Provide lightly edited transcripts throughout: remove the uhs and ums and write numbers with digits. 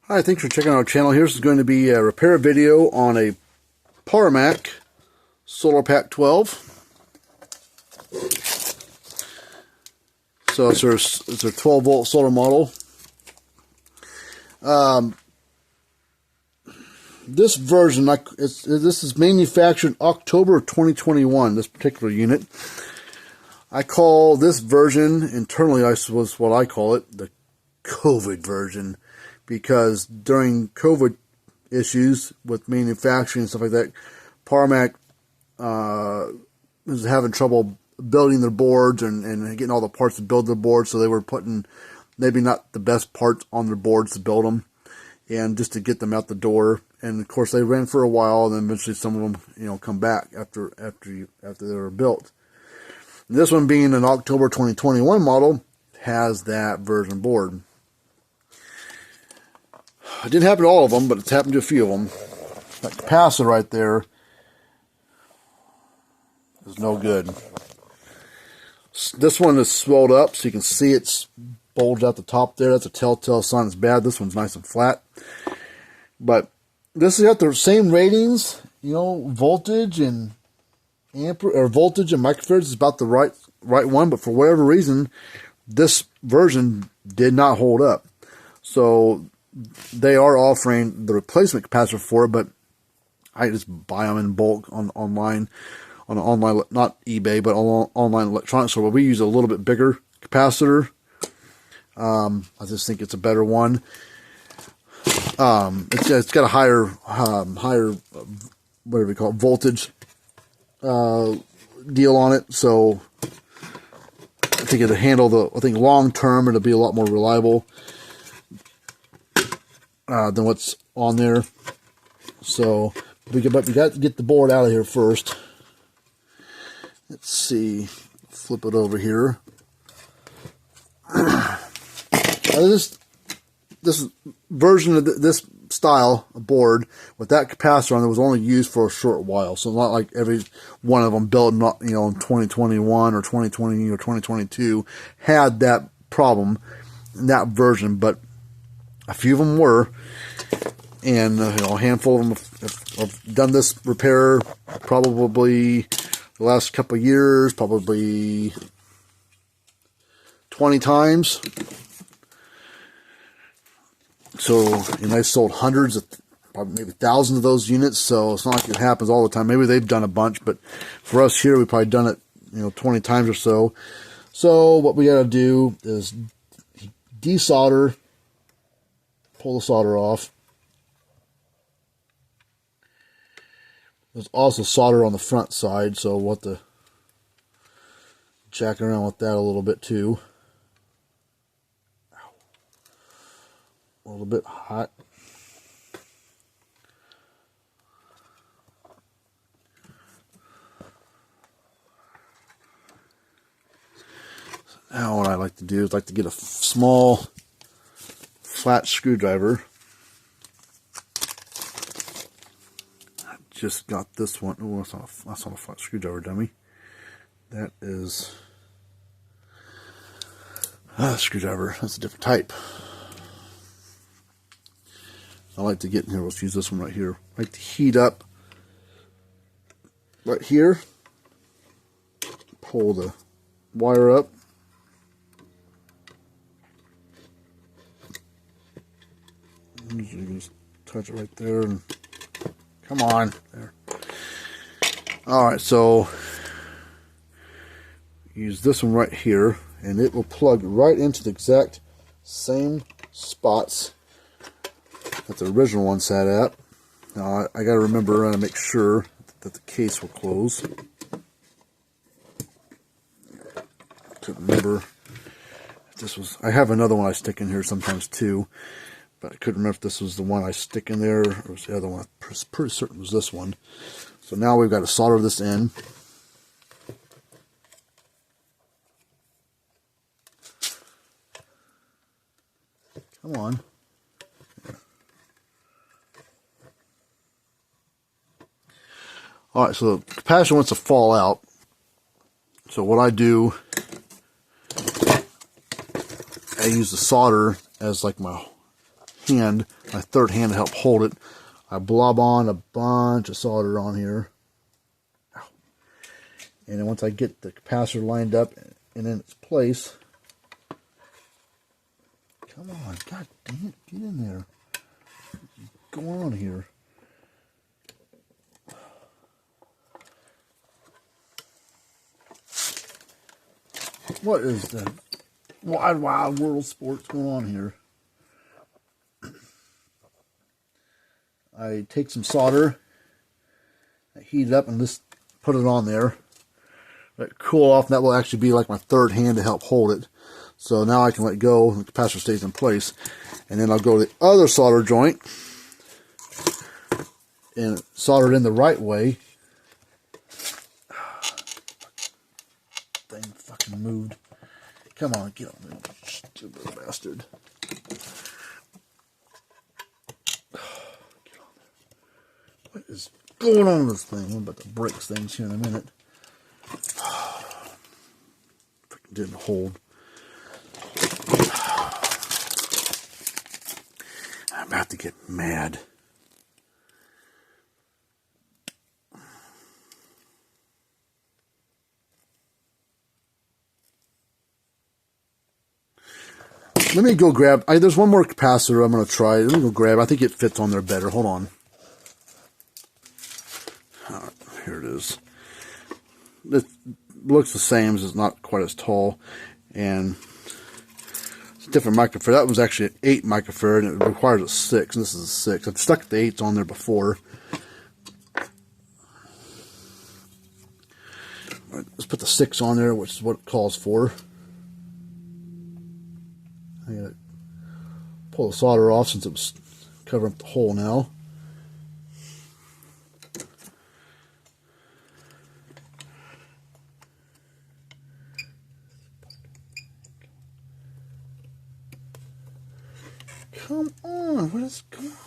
Hi, thanks for checking out our channel. Here's going to be a repair video on a Parmak Solar Pack 12. So it's their 12 volt solar model. This version, this is manufactured October 2021, this particular unit. I call this version, internally I suppose what I call it, the COVID version. Because during COVID issues with manufacturing and stuff like that, Parmak was having trouble building their boards and getting all the parts to build their boards, so they were putting maybe not the best parts on their boards to build them, and just to get them out the door. And of course, they ran for a while, and then eventually some of them, come back after they were built. And this one, being an October 2021 model, has that version board. It didn't happen to all of them, but it's happened to a few of them. That capacitor right there is no good. This one is swelled up, so you can see it's bulged out the top there. That's a telltale sign it's bad. This one's nice and flat. But this has got the same ratings, voltage and voltage and microfarads is about the right one, but for whatever reason, this version did not hold up. So they are offering the replacement capacitor for it, but I just buy them in bulk online, not eBay, but online electronics store. But we use a little bit bigger capacitor. I just think it's a better one. It's got a higher whatever you call it, voltage deal on it. So I think it'll handle long term it'll be a lot more reliable than what's on there. So we got to get the board out of here first. Let's see, flip it over here. This version of this style of board with that capacitor on it was only used for a short while. So not like every one of them built in 2021 or 2020 or 2022 had that problem in that version, but a few of them were, and a handful of them have done this repair probably the last couple of years, probably 20 times. So, and I sold hundreds of, probably maybe thousands of those units, so it's not like it happens all the time. Maybe they've done a bunch, but for us here, we've probably done it, 20 times or so. So what we got to do is desolder, pull the solder off. There's also solder on the front side, so we'll have to jack around with that a little bit too. A little bit hot. Now what I like to do is to get a small flat screwdriver. I just got this one. Oh, that's not a flat screwdriver, dummy. That is a screwdriver. That's a different type. I like to get in here. Let's use this one right here. I like to heat up right here. Pull the wire up. You can just touch it right there and come on there. Alright, so use this one right here, and it will plug right into the exact same spots that the original one sat at. Now I gotta remember and make sure that the case will close. Couldn't remember if this was. I have another one I stick in here sometimes too, but I couldn't remember if this was the one I stick in there or was the other one. I'm pretty certain it was this one. So now we've got to solder this in. Come on. Alright, so the capacitor wants to fall out. So what I do, I use the solder as like my hand, my third hand to help hold it. I blob on a bunch of solder on here. And then once I get the capacitor lined up and in its place, come on, god dang it, get in there. What's going on here? What is the wild world sports going on here? I take some solder, I heat it up and just put it on there. Let it cool off, and that will actually be like my third hand to help hold it. So now I can let go and the capacitor stays in place. And then I'll go to the other solder joint and solder it in the right way. Thing fucking moved. Come on, get on there, stupid bastard. Get on there. What is going on with this thing? I'm about to break things here in a minute. Freaking didn't hold. I'm about to get mad. Let me go grab, there's one more capacitor I'm going to try. Let me go grab, I think it fits on there better. Hold on. Here it is. It looks the same, it's not quite as tall. And it's a different microfarad. That was actually an 8 microfarad, and it requires a 6, and this is a 6. I've stuck the 8s on there before. Let's put the 6 on there, which is what it calls for. I gotta pull the solder off since it was covering up the hole now. Come on, what is going on?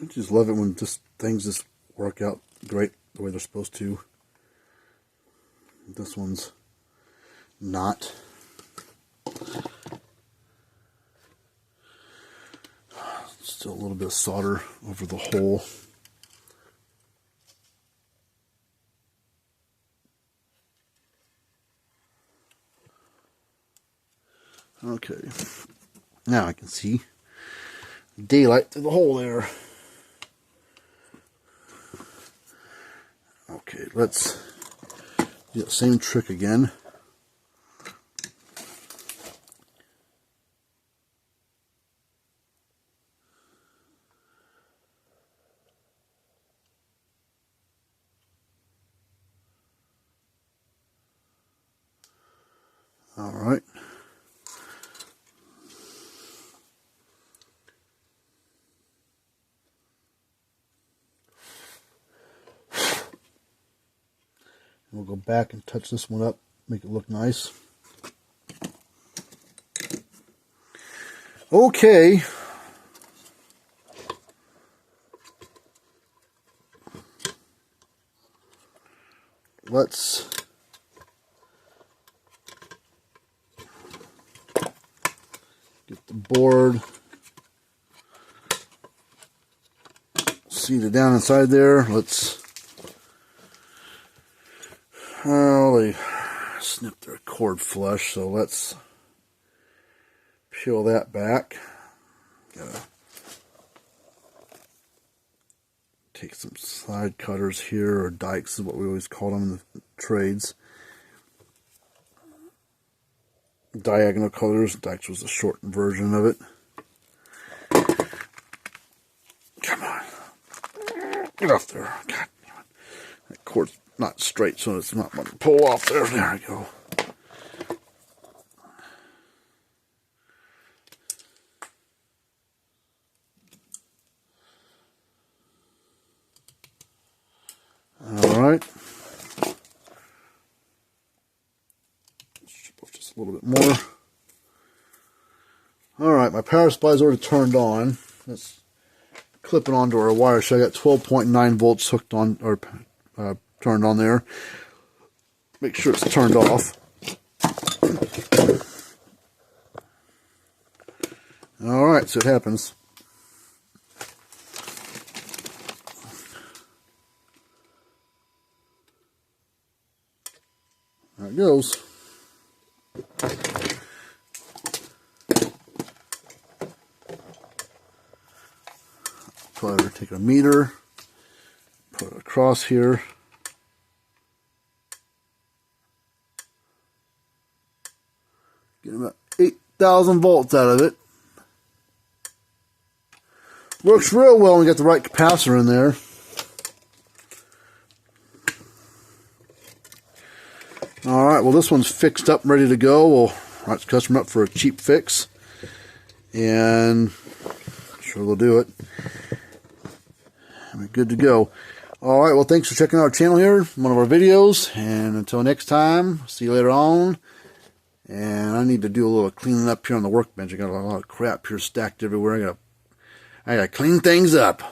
I just love it when things just work out great the way they're supposed to. This one's not. Still a little bit of solder over the hole. Okay, now I can see daylight through the hole there. Okay, let's do that same trick again. All right. We'll go back and touch this one up, make it look nice. Okay. Let's get the board seated down inside there. Oh, they snipped their cord flush, so let's peel that back. Gotta take some side cutters here, or dikes is what we always call them in the trades. Diagonal cutters. Dikes was a shortened version of it. Come on. Get off there. God damn it. That cord's not straight, so it's not going to pull off there. There we go. Alright. Just a little bit more. Alright, my power supply is already turned on. Let's clip it onto our wire. So I got 12.9 volts hooked on, or turned on there. Make sure it's turned off. Alright, see what happens. There it goes. Probably take a meter, put it across here. Get about 8,000 volts out of it. Works real well when you got the right capacitor in there. Alright, well this one's fixed up and ready to go. We'll write the customer up for a cheap fix. And sure they'll do it. We're good to go. Alright, well thanks for checking out our channel here, one of our videos. And until next time, see you later on. And I need to do a little cleaning up here on the workbench. I got a lot of crap here stacked everywhere. I gotta clean things up.